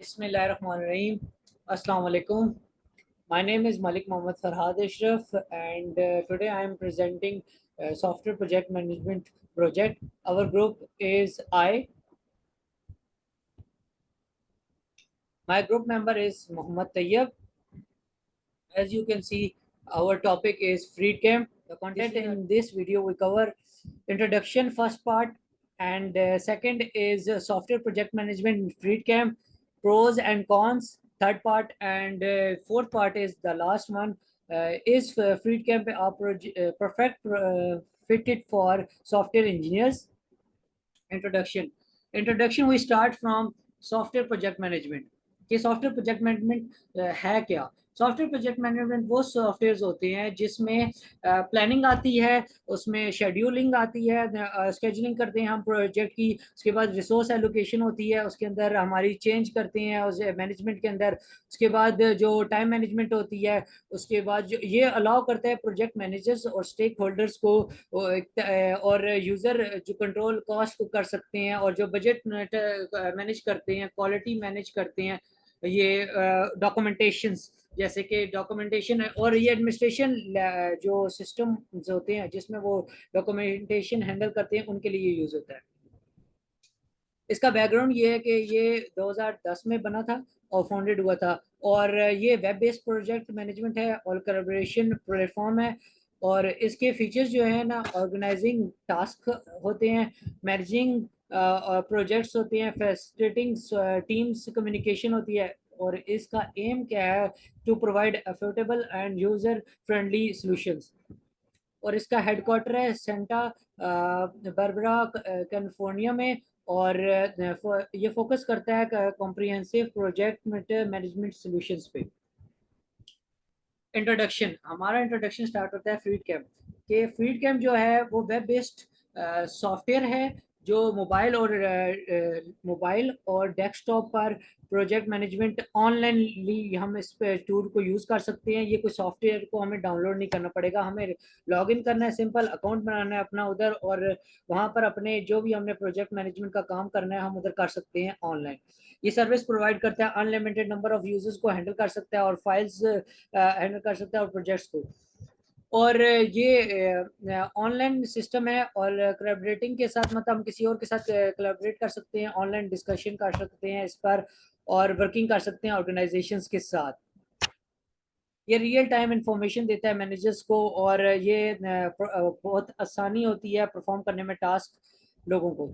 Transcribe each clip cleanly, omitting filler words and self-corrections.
Bismillahirrahmanirrahim. Assalamu alaikum. My name is Malik Mohammad Farhad Ashraf, and today I am presenting software project management project. Our group is I. My group member is Muhammad Tayyab. As you can see, our topic is FreeCamp. The content in this video we cover introduction first part, and second is software project management in FreeCamp, pros and cons third part, and fourth part is the last one. Is FreeCamp perfect fitted for software engineers? Introduction we start from software project management कि software project management है क्या। Software project management वो software होते हैं जिसमें planning आती है, उसमें शेड्यूलिंग आती है, स्केजुलिंग करते हैं हम प्रोजेक्ट की, उसके बाद रिसोर्स एलोकेशन होती है, उसके अंदर हमारी चेंज करते हैं उस मैनेजमेंट के अंदर, उसके बाद जो टाइम मैनेजमेंट होती है, उसके बाद जो ये अलाउ करता है प्रोजेक्ट मैनेजर्स और स्टेक होल्डर्स को और यूज़र जो कंट्रोल कॉस्ट को कर सकते हैं और जो बजट मैनेज करते हैं, क्वालिटी मैनेज करते हैं, ये डॉक्यूमेंटेशंस जैसे कि डॉक्यूमेंटेशन और ये एडमिनिस्ट्रेशन जो सिस्टम होते हैं जिसमें वो डॉक्यूमेंटेशन हैंडल करते हैं उनके लिए यूज़ होता है। इसका बैकग्राउंड ये है कि ये 2010 में बना था और फाउंडेड हुआ था, और ये वेब बेस्ड प्रोजेक्ट मैनेजमेंट है और कोलैबोरेशन प्लेटफॉर्म है, और इसके फीचर्स जो है ना, ऑर्गेनाइजिंग टास्क होते हैं, मैनेजिंग प्रोजेक्ट्स होते हैं, फैसिलिटेटिंग टीम्स कम्युनिकेशन होती है, और इसका एम क्या है, to provide affordable and user friendly solutions. और इसका हेडक्वार्टर है सेंटा बरबरा कैलिफोर्निया में, और ये फोकस करता है कॉम्प्रिहेंसिव प्रोजेक्ट मैनेजमेंट सॉल्यूशंस पे। इंट्रोडक्शन, हमारा इंट्रोडक्शन स्टार्ट होता है फ्रीड कैम्प के। फ्रीड कैम्प जो है वो वेब बेस्ड सॉफ्टवेयर है जो मोबाइल और डेस्कटॉप पर प्रोजेक्ट मैनेजमेंट ऑनलाइनली हम इस टूल को यूज़ कर सकते हैं। ये कोई सॉफ्टवेयर को हमें डाउनलोड नहीं करना पड़ेगा, हमें लॉगिन करना है, सिंपल अकाउंट बनाना है अपना उधर, और वहाँ पर अपने जो भी हमने प्रोजेक्ट मैनेजमेंट का काम करना है हम उधर कर सकते हैं ऑनलाइन। ये सर्विस प्रोवाइड करता है, अनलिमिटेड नंबर ऑफ यूजर्स को हैंडल कर सकता है और फाइल्स हैंडल कर सकता है और प्रोजेक्ट्स को। और ये ऑनलाइन सिस्टम है और कोलैबोरेटिंग के साथ, मतलब हम किसी और के साथ कोलैबोरेट कर सकते हैं, ऑनलाइन डिस्कशन कर सकते हैं इस पर, और वर्किंग कर सकते हैं ऑर्गेनाइजेशंस के साथ। ये रियल टाइम इंफॉर्मेशन देता है मैनेजर्स को, और ये बहुत आसानी होती है परफॉर्म करने में टास्क लोगों को।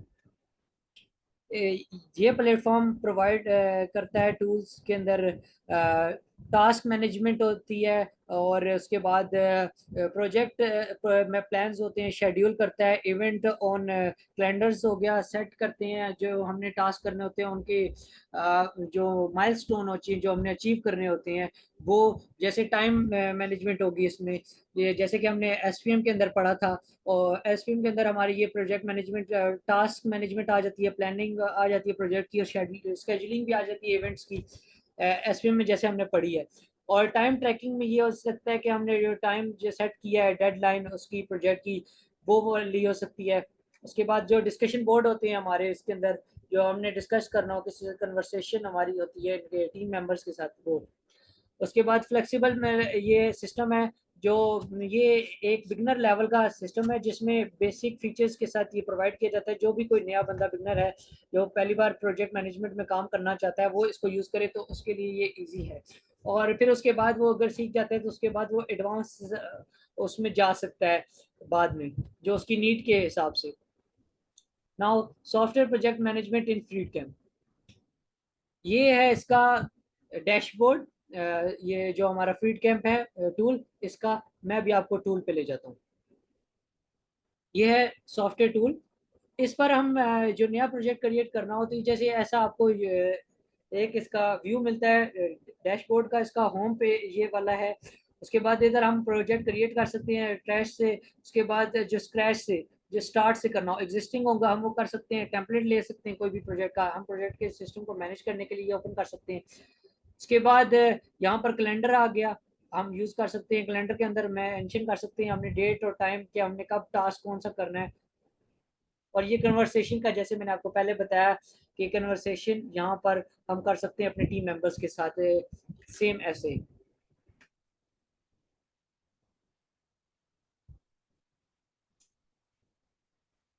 ये प्लेटफॉर्म प्रोवाइड करता है टूल्स के अंदर टास्क मैनेजमेंट होती है, और उसके बाद प्रोजेक्ट में प्लान्स होते हैं, शेड्यूल करता है, इवेंट ऑन कैलेंडर्स हो गया, सेट करते हैं जो हमने टास्क करने होते हैं उनके जो माइलस्टोन होती है जो हमने अचीव करने होते हैं वो, जैसे टाइम मैनेजमेंट होगी इसमें, ये जैसे कि हमने एसपीएम के अंदर पढ़ा था, और एसपीएम के अंदर हमारी ये प्रोजेक्ट मैनेजमेंट टास्क मैनेजमेंट आ जाती है, प्लानिंग आ जाती है प्रोजेक्ट की, और शेड्यूलिंग भी आ जाती है इवेंट्स की एसपीएम में जैसे हमने पढ़ी है। और टाइम ट्रैकिंग में ये हो सकता है कि हमने जो टाइम जो सेट किया है, डेडलाइन उसकी प्रोजेक्ट की, वो ली हो सकती है। उसके बाद जो डिस्कशन बोर्ड होते हैं हमारे इसके अंदर, जो हमने डिस्कस करना हो, किसी कन्वर्सेशन हमारी होती है इनके टीम मेंबर्स के साथ, वो। उसके बाद फ्लेक्सिबल में ये सिस्टम है, जो ये एक बिगनर लेवल का सिस्टम है जिसमें बेसिक फीचर्स के साथ ये प्रोवाइड किया जाता है। जो भी कोई नया बंदा बिगनर है जो पहली बार प्रोजेक्ट मैनेजमेंट में काम करना चाहता है वो इसको यूज़ करे तो उसके लिए ये इजी है, और फिर उसके बाद वो अगर सीख जाता है तो उसके बाद वो एडवांस उसमें जा सकता है बाद में, जो उसकी नीड के हिसाब से। नाउ सॉफ्टवेयर प्रोजेक्ट मैनेजमेंट इन फ्रीडकैम्प, ये है इसका डैशबोर्ड। ये जो हमारा फीड कैंप है टूल, इसका मैं भी आपको टूल पे ले जाता हूँ। ये है सॉफ्टवेयर टूल, इस पर हम जो नया प्रोजेक्ट क्रिएट करना हो तो जैसे ऐसा आपको एक इसका व्यू मिलता है डैशबोर्ड का, इसका होम पे ये वाला है। उसके बाद इधर हम प्रोजेक्ट क्रिएट कर सकते हैं ट्रैश से, उसके बाद जो स्क्रैच से, जो स्टार्ट से करना हो, एग्जिस्टिंग होगा हम वो कर सकते हैं, टेम्पलेट ले सकते हैं कोई भी प्रोजेक्ट का, हम प्रोजेक्ट के सिस्टम को मैनेज करने के लिए ओपन कर सकते हैं। उसके बाद यहाँ पर कैलेंडर आ गया, हम यूज़ कर सकते हैं, कैलेंडर के अंदर मेंशन कर सकते हैं हमने डेट और टाइम कि हमने कब टास्क कौन सा करना है। और ये कन्वर्सेशन का जैसे मैंने आपको पहले बताया कि कन्वर्सेशन यहाँ पर हम कर सकते हैं अपने टीम मेंबर्स के साथ सेम ऐसे।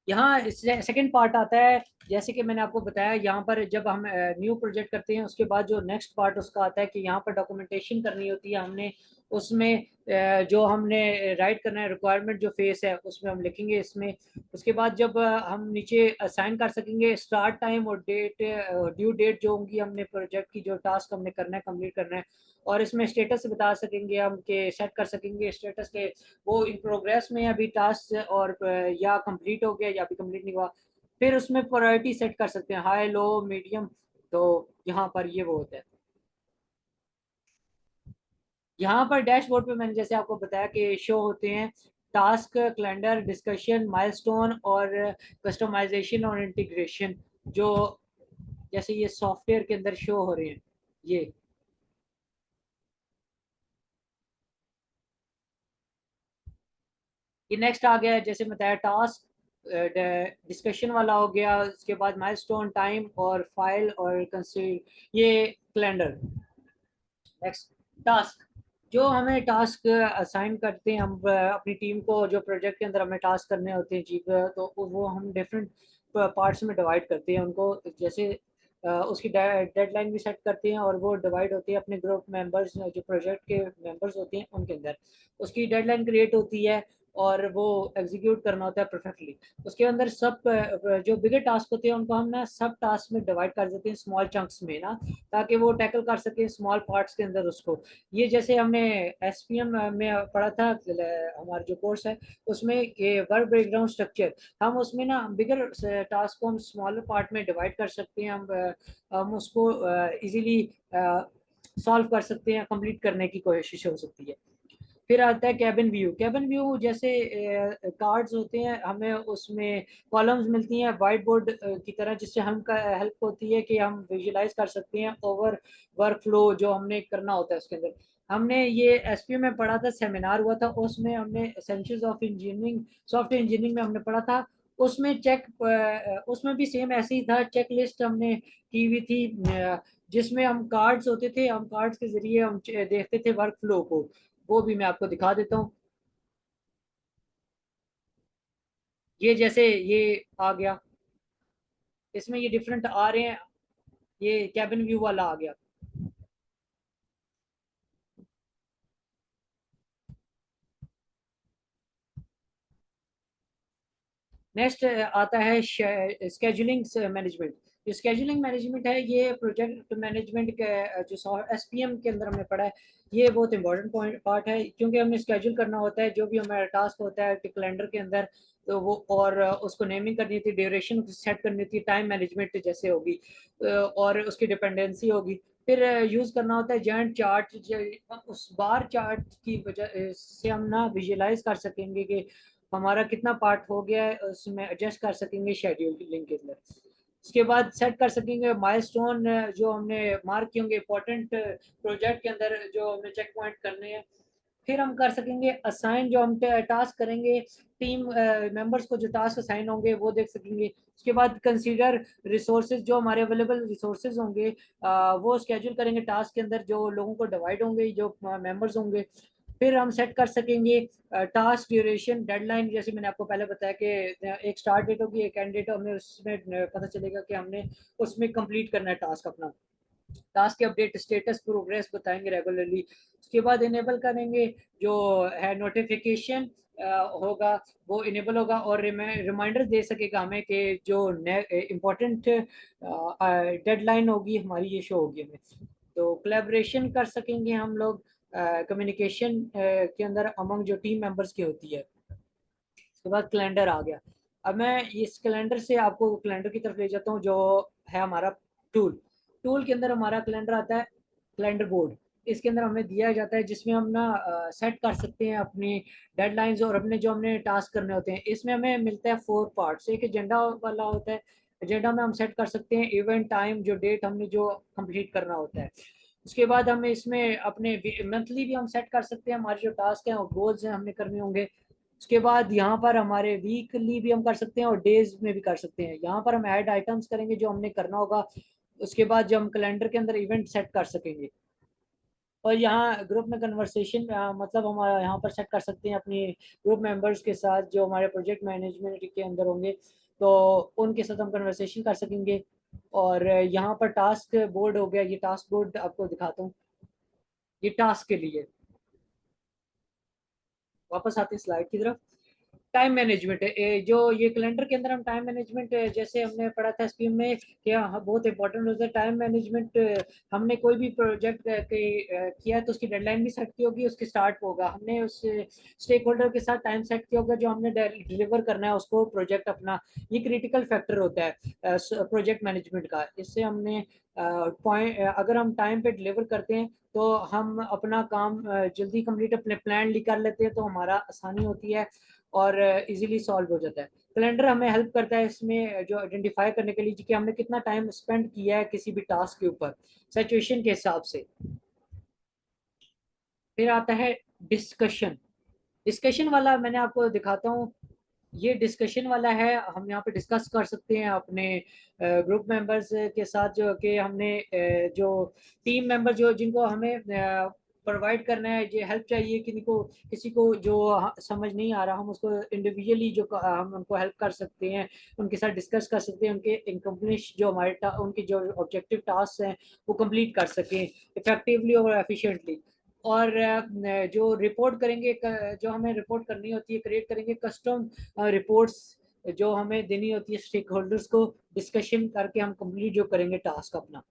यहाँ सेकंड पार्ट आता है, जैसे कि मैंने आपको बताया यहाँ पर जब हम न्यू प्रोजेक्ट करते हैं उसके बाद जो नेक्स्ट पार्ट उसका आता है कि यहाँ पर डॉक्यूमेंटेशन करनी होती है हमने। उसमें जो हमने राइट करना है रिक्वायरमेंट जो फेस है उसमें हम लिखेंगे इसमें। उसके बाद जब हम नीचे असाइन कर सकेंगे स्टार्ट टाइम और डेट, ड्यू डेट जो होंगी हमने प्रोजेक्ट की जो टास्क हमने करना है कंप्लीट करना है। और इसमें स्टेटस बता सकेंगे हम के सेट कर सकेंगे स्टेटस के वो इन प्रोग्रेस में अभी टास्क और या कंप्लीट हो गया या अभी कंप्लीट नहीं हुआ। फिर उसमें प्रायोरिटी सेट कर सकते हैं हाई लो मीडियम। तो यहाँ पर ये वो होता है। यहाँ पर डैशबोर्ड पे मैंने जैसे आपको बताया कि शो होते हैं टास्क कैलेंडर डिस्कशन माइलस्टोन और कस्टमाइजेशन और इंटीग्रेशन, जो जैसे ये सॉफ्टवेयर के अंदर शो हो रहे हैं ये। ये नेक्स्ट आ गया है जैसे बताया टास्क डिस्कशन वाला हो गया, उसके बाद माइलस्टोन टाइम और फाइल और कंसीड ये कैलेंडर। नेक्स्ट टास्क, जो हमें टास्क असाइन करते हैं हम अपनी टीम को जो प्रोजेक्ट के अंदर हमें टास्क करने होते हैं जी, तो वो हम डिफरेंट पार्ट्स में डिवाइड करते हैं उनको। जैसे उसकी डेडलाइन भी सेट करते हैं और वो डिवाइड होती है अपने ग्रुप मेंबर्स जो प्रोजेक्ट के मेंबर्स होते हैं उनके अंदर। उसकी डेडलाइन क्रिएट होती है और वो एग्जीक्यूट करना होता है परफेक्टली। उसके अंदर सब जो बिगर टास्क होते हैं उनको हम ना सब टास्क में डिवाइड कर देते हैं स्मॉल चंक्स में ना, ताकि वो टैकल कर सके स्मॉल पार्ट्स के अंदर उसको। ये जैसे हमने एसपीएम में पढ़ा था हमारा जो कोर्स है उसमें ये वर्क ब्रेकडाउन स्ट्रक्चर, हम उसमें ना बिगर टास्क को हम स्मॉलर पार्ट में डिवाइड कर सकते हैं। हम उसको इजीली सॉल्व कर सकते हैं, कंप्लीट करने की कोशिश हो सकती है। फिर आता है कैबिन व्यू। कैबिन व्यू जैसे कार्ड्स होते हैं हमें उसमें कॉलम्स मिलती हैं वाइट बोर्ड की तरह, जिससे हम हेल्प होती है कि हम विजुलाइज कर सकते हैं ओवर वर्क फ्लो जो हमने करना होता है उसके अंदर। हमने ये एसपीओ में पढ़ा था, सेमिनार हुआ था उसमें हमने essentials of engineering software engineering में हमने पढ़ा था। उसमें उसमें भी सेम ऐसे ही था, चेक लिस्ट हमने की हुई थी जिसमें हम कार्ड्स होते थे, हम कार्ड्स के जरिए हम देखते थे वर्क फ्लो को। वो भी मैं आपको दिखा देता हूँ। ये जैसे ये आ गया, इसमें ये डिफरेंट आ रहे हैं, ये कैबिन व्यू वाला आ गया। नेक्स्ट आता है स्केजुलिंग मैनेजमेंट। जो स्केजुलिंग मैनेजमेंट है ये प्रोजेक्ट मैनेजमेंट के जो एसपीएम के अंदर हमने पढ़ा है। ये बहुत इंपॉर्टेंट पॉइंट पार्ट है क्योंकि हमें स्केड्यूल करना होता है जो भी हमारा टास्क होता है कैलेंडर के अंदर। तो वो और उसको नेमिंग करनी थी, ड्यूरेशन सेट करनी थी, टाइम मैनेजमेंट जैसे होगी और उसकी डिपेंडेंसी होगी। फिर यूज़ करना होता है जैंट चार्ट। उस बार चार्ट की वजह से हम ना विजुलाइज कर सकेंगे कि हमारा कितना पार्ट हो गया है, उसमें एडजस्ट कर सकेंगे शेड्यूल लिंक के अंदर। उसके बाद सेट कर सकेंगे माइलस्टोन जो हमने मार्क किए होंगे इंपॉर्टेंट प्रोजेक्ट के अंदर जो हमें चेक पॉइंट करने हैं। फिर हम कर सकेंगे असाइन, जो हम टास्क करेंगे टीम मेंबर्स को जो टास्क असाइन होंगे वो देख सकेंगे। उसके बाद कंसीडर रिसोर्सेज, जो हमारे अवेलेबल रिसोर्सेज होंगे वो स्केड्यूल करेंगे टास्क के अंदर जो लोगों को डिवाइड होंगे जो मेंबर्स होंगे। फिर हम सेट कर सकेंगे टास्क ड्यूरेशन डेडलाइन, जैसे मैंने आपको पहले बताया कि एक स्टार्ट डेट होगी एक एंड डेट, हमें उसमें पता चलेगा कि हमने उसमें कंप्लीट करना है टास्क अपना। टास्क के अपडेट स्टेटस प्रोग्रेस बताएंगे रेगुलरली। उसके बाद इनेबल करेंगे जो है नोटिफिकेशन होगा वो इनेबल होगा और रिमाइंडर दे सकेगा हमें कि जो इम्पोर्टेंट डेडलाइन होगी हमारी ये शो होगी हमें। तो कोलैबोरेशन कर सकेंगे हम लोग कम्युनिकेशन के अंदर अमंग जो टीम मेंबर्स की होती है। उसके बाद कैलेंडर आ गया। अब मैं इस कैलेंडर से आपको कैलेंडर की तरफ ले जाता हूँ जो है हमारा टूल। टूल के अंदर हमारा कैलेंडर आता है, कैलेंडर बोर्ड। इसके अंदर हमें दिया जाता है जिसमें हम ना सेट कर सकते हैं अपनी डेडलाइंस और अपने जो हमने टास्क करने होते हैं। इसमें हमें मिलता है 4 पार्ट्स। एक एजेंडा वाला होता है, एजेंडा में हम सेट कर सकते हैं इवेंट टाइम जो डेट हमने जो कंप्लीट करना होता है। उसके बाद हमें इसमें अपने मंथली भी हम सेट कर सकते हैं, हमारे जो टास्क हैं और गोल्स हैं हमने करने होंगे। उसके बाद यहाँ पर हमारे वीकली भी हम कर सकते हैं और डेज में भी कर सकते हैं। यहाँ पर हम ऐड आइटम्स करेंगे जो हमने करना होगा, उसके बाद जो हम कैलेंडर के अंदर इवेंट सेट कर सकेंगे। और यहाँ ग्रुप में कन्वर्सेशन मतलब हम यहाँ पर सेट कर सकते हैं अपनी ग्रुप मेंबर्स के साथ जो हमारे प्रोजेक्ट मैनेजमेंट के अंदर होंगे, तो उनके साथ हम कन्वर्सेशन कर सकेंगे। और यहाँ पर टास्क बोर्ड हो गया, ये टास्क बोर्ड आपको दिखाता हूँ, ये टास्क के लिए। वापस आते हैं स्लाइड की तरफ। टाइम मैनेजमेंट है जो ये कैलेंडर के अंदर हम टाइम मैनेजमेंट जैसे हमने पढ़ा था स्कीम में, क्या बहुत इंपॉर्टेंट होता है टाइम मैनेजमेंट। हमने कोई भी प्रोजेक्ट किया है तो उसकी डेडलाइन भी सेट की होगी, उसके स्टार्ट होगा, हमने उस स्टेक होल्डर के साथ टाइम सेट किया होगा जो हमने डिलीवर करना है उसको प्रोजेक्ट अपना। ये क्रिटिकल फैक्टर होता है प्रोजेक्ट मैनेजमेंट का। इससे हमने पॉइंट अगर हम टाइम पे डिलीवर करते हैं तो हम अपना काम जल्दी कंप्लीट अपने प्लान कर लेते हैं, तो हमारा आसानी होती है और इजीली सॉल्व हो जाता है। कैलेंडर हमें हेल्प करता है इसमें जो आइडेंटिफाई करने के लिए कि हमने कितना टाइम स्पेंड किया है किसी भी टास्क के ऊपर सिचुएशन के हिसाब से। फिर आता है डिस्कशन। डिस्कशन वाला मैंने आपको दिखाता हूँ, ये डिस्कशन वाला है। हम यहाँ पे डिस्कस कर सकते हैं अपने ग्रुप मेंबर्स के साथ जो कि हमने जो टीम मेंबर जो जिनको हमें प्रोवाइड करना है, जो हेल्प चाहिए किसी को जो समझ नहीं आ रहा, हम उसको इंडिविजुअली जो हम उनको हेल्प कर सकते हैं, उनके साथ डिस्कस कर सकते हैं, उनके इनकम्प्लिश जो उनके जो ऑब्जेक्टिव टास्क हैं वो कंप्लीट कर सकें इफेक्टिवली और एफिशिएंटली। और जो रिपोर्ट करेंगे जो हमें रिपोर्ट करनी होती है, क्रिएट करेंगे कस्टम रिपोर्ट्स जो हमें देनी होती है स्टेक होल्डर्स को, डिस्कशन करके हम कंप्लीट जो करेंगे टास्क अपना।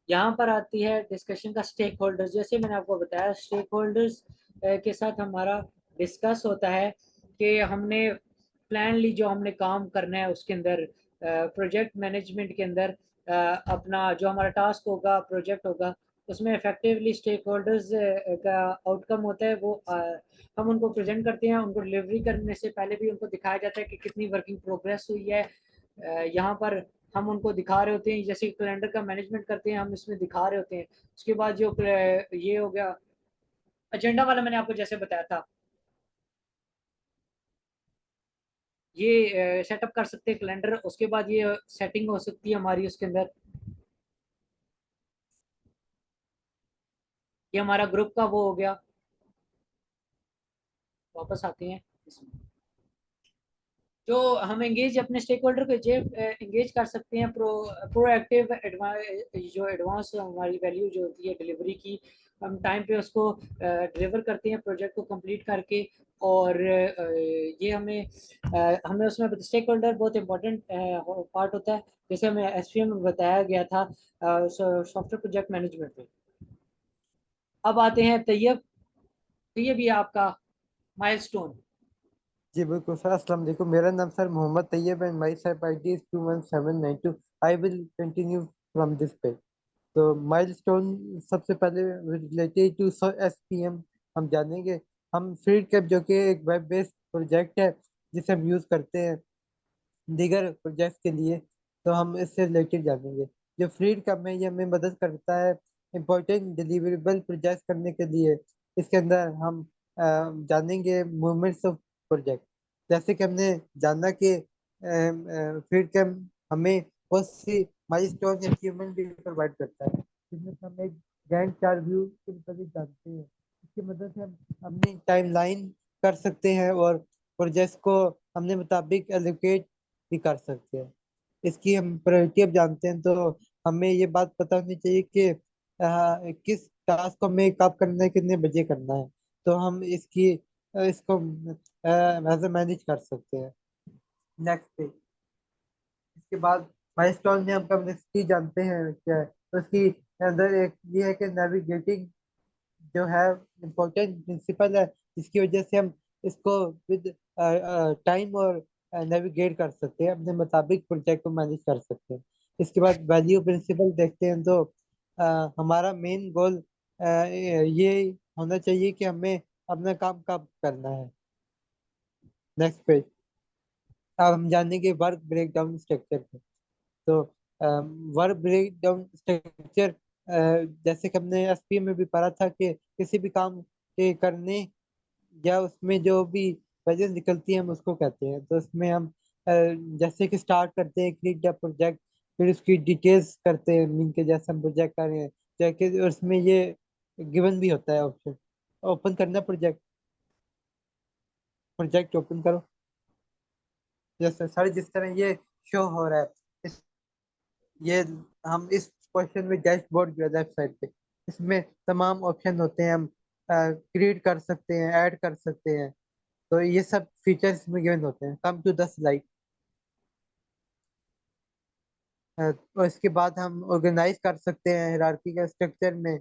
यहाँ पर आती है डिस्कशन का स्टेक होल्डर्स। जैसे मैंने आपको बताया स्टेक होल्डर्स के साथ हमारा डिस्कस होता है कि हमने प्लान ली जो हमने काम करना है उसके अंदर प्रोजेक्ट मैनेजमेंट के अंदर अपना जो हमारा टास्क होगा प्रोजेक्ट होगा उसमें इफेक्टिवली स्टेक होल्डर्स का आउटकम होता है वो हम उनको प्रेजेंट करते हैं। उनको डिलीवरी करने से पहले भी उनको दिखाया जाता है कि कितनी वर्किंग प्रोग्रेस हुई है। यहाँ पर हम उनको दिखा रहे होते हैं, जैसे कैलेंडर का मैनेजमेंट करते हैं हम इसमें दिखा रहे होते हैं। उसके बाद जो ये हो गया एजेंडा वाला मैंने आपको जैसे बताया था, ये सेटअप कर सकते हैं कैलेंडर। उसके बाद ये सेटिंग हो सकती है हमारी उसके अंदर। ये हमारा ग्रुप का वो हो गया। वापस आते हैं इसमें, जो हम एंगेज अपने स्टेक होल्डर को जे एंगेज कर सकते हैं प्रोएक्टिव जो एडवांस हमारी वैल्यू जो होती है डिलीवरी की, हम टाइम पे उसको डिलीवर करते हैं प्रोजेक्ट को कंप्लीट करके। और ये हमें उसमें स्टेक होल्डर बहुत इंपॉर्टेंट पार्ट होता है, जैसे हमें एसपीएम में बताया गया था सॉफ्टवेयर प्रोजेक्ट मैनेजमेंट में। अब आते हैं तैयब। तैयब ये आपका माइलस्टोन। जी बिल्कुल सर, अस्सलाम वालेकुम। मेरा नाम sir Mohammad Taiyab and my sir ID is 21792। I will continue from this page. तो माइलस्टोन सबसे पहले रिलेटेड टू एसपीएम हम जानेंगे। हम फ्रीड कैप जो कि एक वेब बेस्ड प्रोजेक्ट है जिसे हम यूज़ करते हैं दीगर प्रोजेक्ट के लिए, तो हम इससे रिलेटेड जानेंगे। जो फ्रीड कैप है ये हमें मदद करता है इम्पोर्टेंट डिलीवरेबल प्रोजेक्ट करने के लिए। इसके अंदर हम जानेंगे मूवमेंट्स ऑफ प्रोजेक्ट। जैसे कि हमने जाना कि फ्रीड कैप हमें बहुत सी माइलस्टोन अचीवमेंट भी प्रोवाइड करता है, जिसमें से हम एक गैंट चार्ट व्यू के मुताबिक जानते हैं। इसकी मदद से हम अपनी टाइमलाइन कर सकते हैं और प्रोजेक्ट्स को अपने मुताबिक एलोकेट भी कर सकते हैं। इसकी हम प्रायोरिटी अब जानते हैं, तो हमें ये बात पता होनी चाहिए कि किस टास्क को हमें कब करना है, कितने बजे करना है। तो हम इसको ऐसे मैनेज कर सकते हैं। नेक्स्ट पे इसके बाद माइलस्टोन में हम कम्युनिटी जानते हैं क्या है, तो उसकी अंदर एक ये है कि नेविगेटिंग जो है इम्पोर्टेंट प्रिंसिपल है, जिसकी वजह से हम इसको विद टाइम और नेविगेट कर सकते हैं, अपने मुताबिक प्रोजेक्ट को मैनेज कर सकते हैं। इसके बाद वैल्यू प्रिंसिपल देखते हैं, तो हमारा मेन गोल ये होना चाहिए कि हमें अपना काम कब करना है। Next page. अब हम जानेंगे वर्क ब्रेकडाउन स्ट्रक्चर को। तो वर्क ब्रेकडाउन स्ट्रक्चर जैसे कि हमने एसपी में भी पढ़ा था कि किसी भी काम के करने या उसमें जो भी वैल्यूज निकलती है हम उसको कहते हैं। तो उसमें हम जैसे कि स्टार्ट करते हैं क्रिएट द प्रोजेक्ट, फिर उसकी डिटेल्स करते हैं मीन के जैसे हम प्रोजेक्ट कर रहे हैं, जैसे उसमें ये गिवन भी होता है ऑप्शन ओपन करना प्रोजेक्ट। प्रोजेक्ट ओपन करो, जैसे सारे जिस तरह ये शो हो रहा है इस ये हम इस क्वेश्चन में डैशबोर्ड जो है लेफ्ट साइड पे, इसमें तमाम ऑप्शन होते हैं। हम क्रिएट कर सकते हैं, ऐड कर सकते हैं। तो ये सब फीचर्स इसमें गिवन होते हैं। Come to 10 like. और इसके बाद हम ऑर्गेनाइज कर सकते हैं हायरार्की के स्ट्रक्चर में।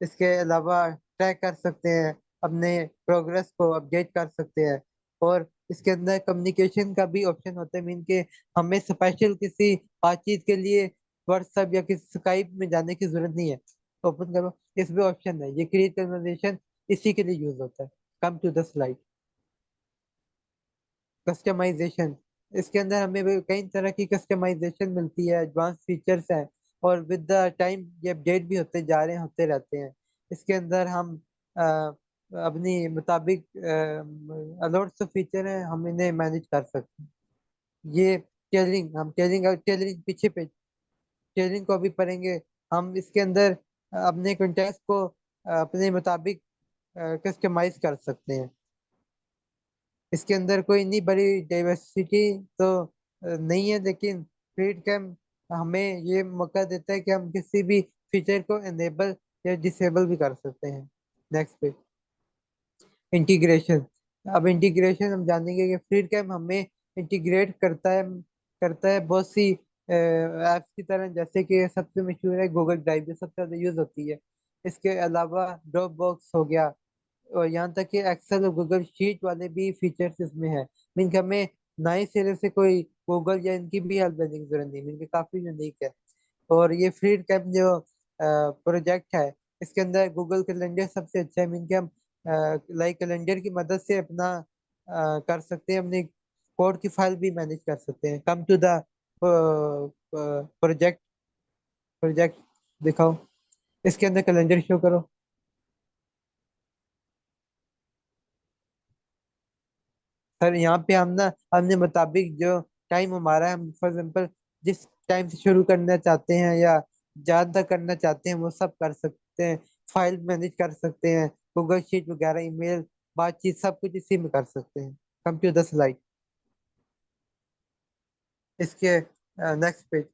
इसके अलावा ट्रैक कर सकते हैं, अपने प्रोग्रेस को अपडेट कर सकते हैं। और इसके अंदर कम्युनिकेशन का भी ऑप्शन होता है, मीन के हमें स्पेशल किसी बातचीत के लिए व्हाट्सएप या किसी स्काइप में जाने की जरूरत नहीं है। ओपन करो, इसमें ऑप्शन है ये क्रिएट कन्वर्सेशन, इसी के लिए यूज होता है। Come to the slide. Customization, इसके अंदर हमें भी कई तरह की कस्टमाइजेशन मिलती है, एडवांस फीचर्स हैं। और विद द टाइम ये अपडेट भी होते जा रहे हैं, होते रहते हैं। इसके अंदर हम अ, अपनी मुताबिक अलॉट्स ऑफ फीचर हैं, हम इन्हें मैनेज कर सकते हैं। ये टेलरिंग, हम टेलरिंग टेलरिंग पीछे पे टेलरिंग को भी पढ़ेंगे। हम इसके अंदर अपने कंटेक्स्ट को अपने मुताबिक कस्टमाइज कर सकते हैं। इसके अंदर कोई इतनी बड़ी डाइवर्सिटी तो नहीं है, लेकिन फ्रीड कैम हमें ये मौका देता है कि हम किसी भी फीचर को एनेबल या डिसेबल भी कर सकते हैं। नेक्स्ट पे इंटीग्रेशन। अब इंटीग्रेशन हम जानेंगे कि फ्रीड कैम हमें इंटीग्रेट करता है बहुत सी ऐप्स की तरह, जैसे कि सबसे मशहूर है गूगल ड्राइव जो सबसे ज़्यादा यूज होती है। इसके अलावा ड्रॉप बॉक्स हो गया, और यहाँ तक कि एक्सेल और गूगल शीट वाले भी फीचर्स इसमें है। मीन कि हमें नए सिरे से कोई गूगल या इनकी भी हेल्प लेने की जरूरत नहीं, मीन कि काफी यूनिक है। और ये फ्री कैप जो प्रोजेक्ट है, इसके अंदर गूगल कैलेंडर सबसे अच्छा है। मीन कि हम लाइक कैलेंडर की मदद से अपना कर सकते हैं, अपने कोड की फाइल भी मैनेज कर सकते हैं। Come to the project. Project दिखाओ, इसके अंदर कैलेंडर शो करो। सर यहाँ पे हम ना अपने मुताबिक जो टाइम हमारा है, हम फॉर एग्जाम्पल जिस टाइम से शुरू करना चाहते हैं या ज्यादा करना चाहते हैं वो सब कर सकते हैं। फाइल मैनेज कर सकते हैं, गूगल शीट वगैरह, ईमेल, बातचीत, सब कुछ इसी में कर सकते हैं। Computer slide. इसके नेक्स्ट पेज,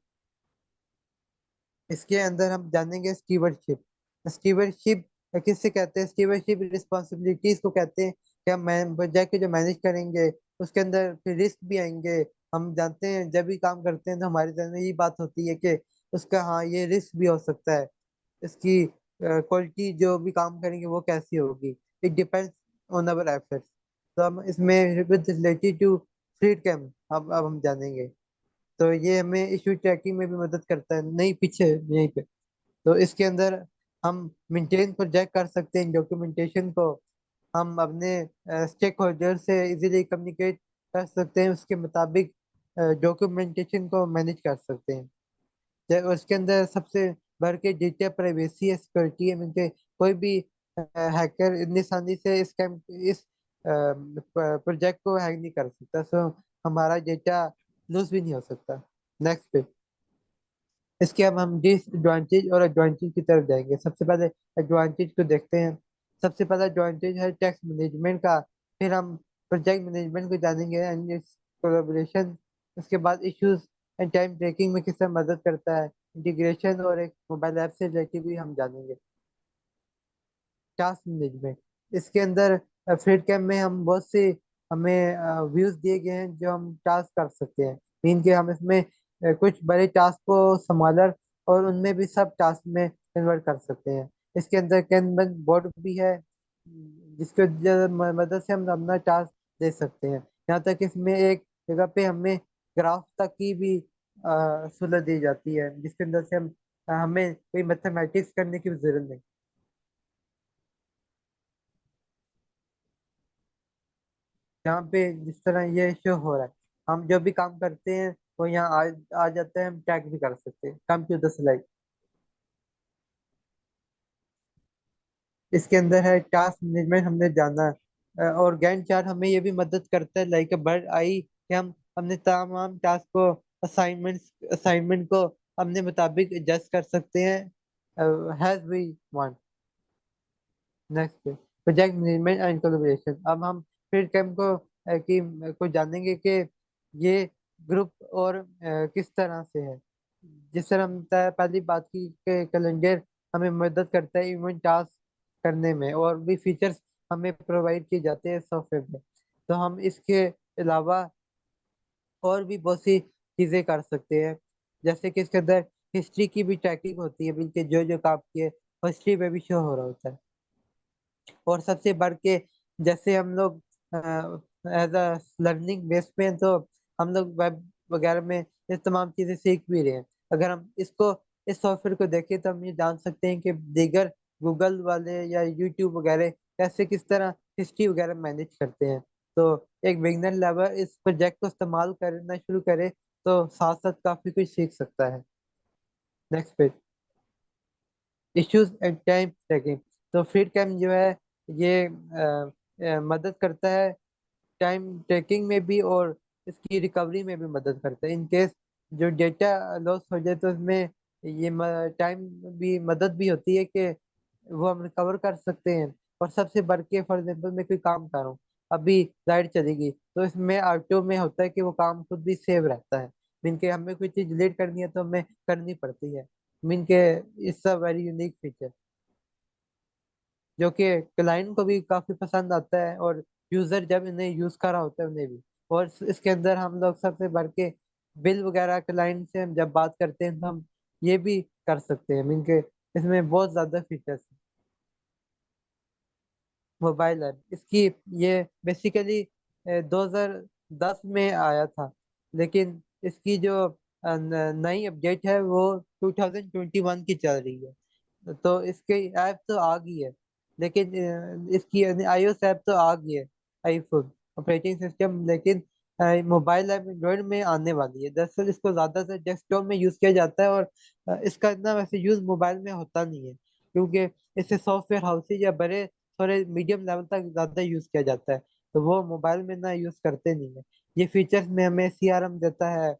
इसके अंदर हम जानेंगे स्टीवर्डशिप। स्टीवर्डशिप किससे कहते हैं? स्टीवर्डशिप रिस्पॉन्सिबिलिटीज को कहते हैं कि हम प्रोजेक्ट जो मैनेज करेंगे उसके अंदर फिर रिस्क भी आएंगे। हम जानते हैं जब भी काम करते हैं तो हमारे ध्यान में ये बात होती है कि उसका, हाँ, ये रिस्क भी हो सकता है। इसकी क्वालिटी जो भी काम करेंगे वो कैसी होगी, it depends on our efforts. तो हम इसमें with related to Freedcamp अब हम जानेंगे। तो ये हमें इशू ट्रैकिंग में भी मदद करता है। नहीं, पीछे यहीं पे। तो इसके अंदर हम मेंटेन प्रोजेक्ट कर सकते हैं, डॉक्यूमेंटेशन को हम अपने स्टेक होल्डर से इजीली कम्युनिकेट कर सकते हैं, उसके मुताबिक डॉक्यूमेंटेशन को मैनेज कर सकते हैं। उसके अंदर सबसे बढ़ के डेटा प्राइवेसी है, सिक्योरिटी है। मतलब कोई भी हैकर इतनी आसानी से इस प्रोजेक्ट को हैक नहीं कर सकता, सो हमारा डेटा लूज भी नहीं हो सकता। नेक्स्ट पे, इसके अब हम डिसएडवांटेज और एडवांटेज की तरफ जाएंगे। सबसे पहले एडवांटेज को देखते हैं। सबसे पहला एडवांटेज है टैक्स मैनेजमेंट का। फिर हम प्रोजेक्ट मैनेजमेंट को जानेंगे एंड कोलैबोरेशन। उसके बाद इश्यूज एंड टाइम ट्रैकिंग में किस तरह मदद करता है। इंटीग्रेशन और एक मोबाइल ऐप से रिलेटेड भी हम जानेंगे। टास्क मैनेजमेंट, इसके अंदर फ्रीड कैम में हम बहुत से हमें व्यूज दिए गए हैं जो हम टास्क कर सकते हैं। मीन के हम इसमें कुछ बड़े टास्क को संभालर और उनमें भी सब टास्क में कन्वर्ट कर सकते हैं। इसके अंदर कैनबन बोर्ड भी है, जिसके मदद से हम अपना टास्क दे सकते हैं। यहाँ तक इसमें एक जगह पे हमें ग्राफ तक की भी सहूलत दी जाती है, जिसके अंदर से हमें कोई मैथमेटिक्स करने की भी जरूरत नहीं। यहाँ पे जिस तरह ये शो हो रहा है, हम जो भी काम करते हैं वो यहाँ आ जाता है, हम ट्रैक भी कर सकते हैं। कंप्यूटर स्लाइड, इसके अंदर है टास्क मैनेजमेंट, हमने जाना और गैंट चार्ट हमें ये भी मदद करता है लाइक अ बर्ड आई, कि हम अपने तमाम टास्क को, असाइनमेंट को अपने मुताबिक एडजस्ट कर सकते हैं as we want. Next project management and collaboration. अब हम फिर कैम को को जानेंगे कि ये ग्रुप और किस तरह से है। जिस तरह हम पहली बात की कि कैलेंडर हमें मदद करता है इवेंट टास्क करने में, और भी फीचर्स हमें प्रोवाइड किए जाते हैं सॉफ्टवेयर में। तो हम इसके अलावा और भी बहुत सी चीजें कर सकते हैं, जैसे कि इसके अंदर हिस्ट्री की भी ट्रैकिंग होती है, बिल्कुल जो जो काम किए हिस्ट्री में भी शो हो रहा होता है। और सबसे बढ़ के जैसे हम लोग एज अ लर्निंग बेस पे हैं, तो हम लोग वेब वगैरह में ये तमाम चीजें सीख भी रहे हैं। अगर हम इसको, इस सॉफ्टवेयर को देखें, तो हम ये जान सकते हैं कि दीगर गूगल वाले या यूट्यूब वगैरह कैसे किस तरह हिस्ट्री वगैरह मैनेज करते हैं। तो एक बिगनर लेवल इस प्रोजेक्ट को इस्तेमाल करना शुरू करे तो साथ साथ काफी कुछ सीख सकता है। Next page, issues and time tracking. तो फीड कैम जो है ये मदद करता है टाइम ट्रैकिंग में भी, और इसकी रिकवरी में भी मदद करता है। इन केस जो डेटा लॉस हो जाए तो उसमें ये टाइम भी मदद भी होती है कि वो हम रिकवर कर सकते हैं। और सबसे बढ़ के फॉर एग्जाम्पल मैं कोई काम कर रहा हूँ, अभी लाइट चलेगी, तो इसमें ऑटो में होता है कि वो काम खुद भी सेव रहता है। मीन के हमें कोई चीज डिलीट करनी है तो हमें करनी पड़ती है। मीन के it's a very unique feature जो कि क्लाइंट को भी काफी पसंद आता है, और यूजर जब इन्हें यूज कर रहा होता है उन्हें भी। और इसके अंदर हम लोग सबसे बढ़ के बिल वगैरह क्लाइंट से हम जब बात करते हैं तो हम ये भी कर सकते हैं। मीन के इसमें बहुत ज्यादा फीचर्स। मोबाइल ऐप इसकी, ये बेसिकली 2010 में आया था, लेकिन इसकी जो नई अपडेट है वो 2021 की चल रही है। तो इसके ऐप तो आ गई है, लेकिन इसकी आईओएस ऐप तो आ गई है, आईफोन ऑपरेटिंग सिस्टम, लेकिन मोबाइल ऐप एंड्रॉइड में आने वाली है। दरअसल इसको ज्यादातर डेस्कटॉप में यूज किया जाता है, और इसका इतना वैसे यूज मोबाइल में होता नहीं है, क्योंकि इसे सॉफ्टवेयर हाउसेज या बड़े थोड़े मीडियम लेवल तक ज्यादा यूज किया जाता है, तो वो मोबाइल में ना यूज करते नहीं है। ये फीचर्स में हमें सीआरएम देता है,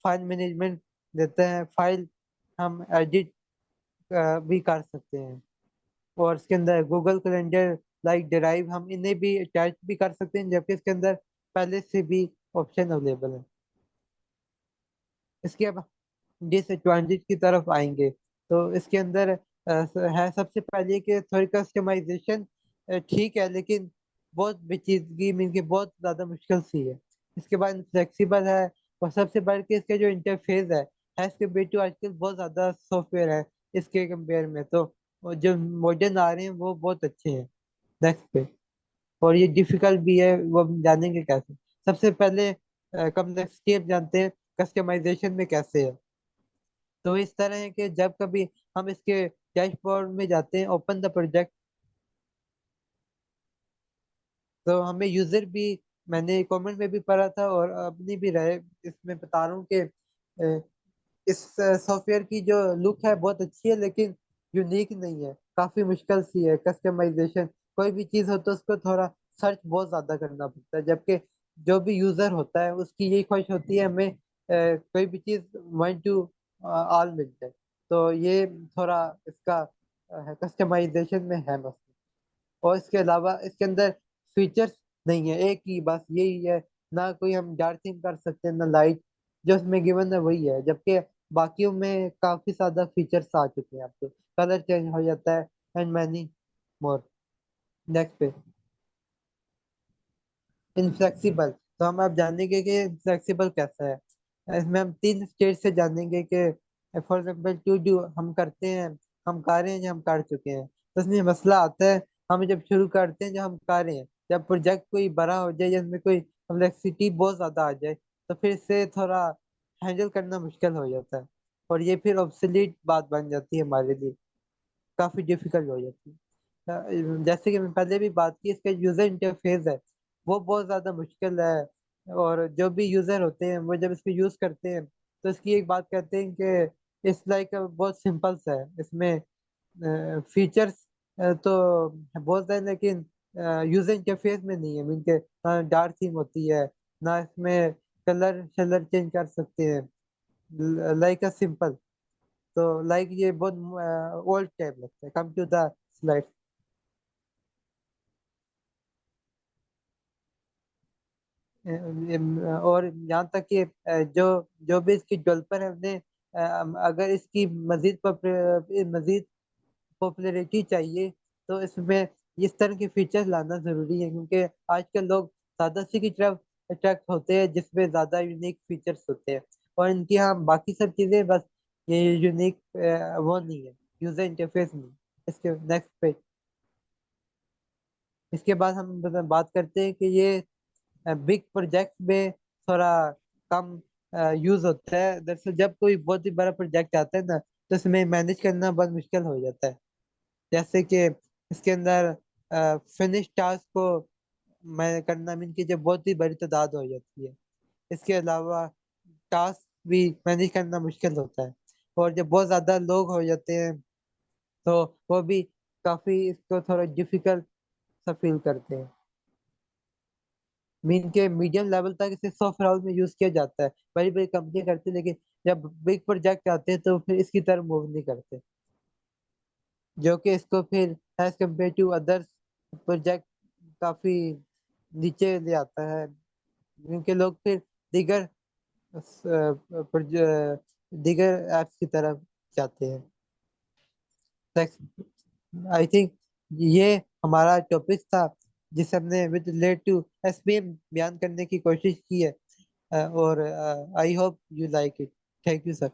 फाइल मैनेजमेंट देता है, फाइल हम एडिट भी कर सकते हैं। और इसके अंदर गूगल कैलेंडर लाइक ड्राइव हम इन्हें भी अटैच भी कर सकते हैं, जबकि इसके अंदर पहले से भी ऑप्शन अवेलेबल है। इसके अब डिसएडवांटेज की तरफ आएंगे, तो इसके अंदर है सबसे पहले कि थोड़ी कस्टमाइजेशन ठीक है, लेकिन बहुत पेचीदगी मीन के बहुत ज्यादा मुश्किल सी है। इसके बाद फ्लेक्सिबल है, और सबसे बढ़ के इसका जो इंटरफेस है इसके बेटू आजकल बहुत ज्यादा सॉफ्टवेयर है इसके कंपेयर में, तो वो जो मॉडर्न आ रहे हैं वो बहुत अच्छे हैं। नेक्स्ट पे, और ये डिफिकल्ट भी है, वो हम जानेंगे कैसे। सबसे पहले कम्प्लेक्सिटी हम जानते हैं कस्टमाइजेशन में कैसे है। तो इस तरह है कि जब कभी हम इसके डैशबोर्ड में जाते हैं, ओपन द प्रोजेक्ट, तो हमें यूजर भी, मैंने कमेंट में भी पढ़ा था और अपनी भी राय इसमें बता रहा हूँ कि इस सॉफ्टवेयर की जो लुक है बहुत अच्छी है, लेकिन यूनिक नहीं है, काफी मुश्किल सी है कस्टमाइजेशन। कोई भी चीज हो तो उसको थोड़ा सर्च बहुत ज्यादा करना पड़ता है, जबकि जो भी यूजर होता है उसकी यही ख्वाहिश होती है हमें कोई भी चीज वन टू ऑल मिल जाए। तो ये थोड़ा इसका कस्टमाइजेशन में है मसला। और इसके अलावा इसके अंदर फीचर्स नहीं है, एक ही बस यही है, ना कोई हम डार्क थीम कर सकते हैं ना लाइट, जो उसमें गिवन है वही है, जबकि बाकियों में काफी ज्यादा फीचर्स आ चुके हैं। आपको कलर चेंज हो जाता है एंड मैनी मोर। नेक्स्ट पे, इनफ्लेक्सिबल। तो हम अब जानेंगे कि इनफ्लेक्सिबल कैसा है। इसमें हम तीन स्टेज से जानेंगे कि फॉर एग्जाम्पल टू डू हम करते हैं, हम कर रहे हैं, जो हम कर चुके हैं। तो इसमें मसला आता है हम जब शुरू करते हैं, जब हम कर रहे हैं, जब प्रोजेक्ट कोई बड़ा हो जाए या इसमें कोई कम्प्लेक्सिटी बहुत ज्यादा आ जाए, तो फिर इसे थोड़ा हैंडल करना मुश्किल हो जाता है, और ये फिर ऑब्सोलीट बात बन जाती है हमारे लिए, काफी डिफिकल्ट हो जाती है। जैसे कि मैं पहले भी बात की, इसका यूजर इंटरफेस है वो बहुत ज्यादा मुश्किल है। और जो भी यूजर होते हैं वो जब इसको यूज करते हैं तो इसकी एक बात कहते हैं कि इस लाइक बहुत सिंपल सा है। इसमें फीचर्स तो बहुत है, लेकिन यूजर इंटरफेस में नहीं है, मीन के ना डार्क थीम होती है, ना इसमें कलर शलर चेंज कर सकते हैं, लाइक अ सिंपल। तो लाइक ये बहुत ओल्ड टाइप लगता है। Come to the slide. और यहाँ तक कि जो जो भी इसकी डेवलपर है उन्हें अगर इसकी मजीद पॉपुलैरिटी चाहिए तो इसमें इस तरह के फीचर्स लाना जरूरी है, क्योंकि आजकल लोग सादा सी की तरफ अट्रैक्ट होते हैं जिसमें ज्यादा यूनिक फीचर्स होते हैं। और इनकी हाँ बाकी सब चीजें बस ये यूनिक वो नहीं है, यूजर इंटरफेस नहीं। इसके नेक्स्ट पे, इसके बाद हम बात करते हैं कि ये बिग प्रोजेक्ट में थोड़ा कम यूज होता है। दरअसल जब कोई बहुत ही बड़ा प्रोजेक्ट आता है ना, तो इसमें मैनेज करना बहुत मुश्किल हो जाता है। जैसे कि इसके अंदर फिनिश टास्क को मैं करना मीन की जब बहुत ही बड़ी तादाद हो जाती है। इसके अलावा टास्क भी मैनेज करना मुश्किल होता है। और जब बहुत ज्यादा लोग हो जाते हैं तो वो भी काफी इसको थोड़ा डिफिकल्ट सा फील करते हैं। मीन के मीडियम लेवल तक इसे सॉफ्ट हाउस में यूज किया जाता है, बड़ी बड़ी कंपनी करती है, लेकिन जब बिग प्रोजेक्ट आते हैं तो फिर इसकी तरफ मूव नहीं करते, जो कि इसको फिर as compare to others project काफी नीचे ले आता है, क्योंकि लोग फिर दीगर दीगर एप्स की तरफ जाते हैं। आई थिंक ये हमारा टॉपिक था जिसे हमने विद रिलेट टू एसपीएम बयान करने की कोशिश की है। और I hope you like it. Thank you sir.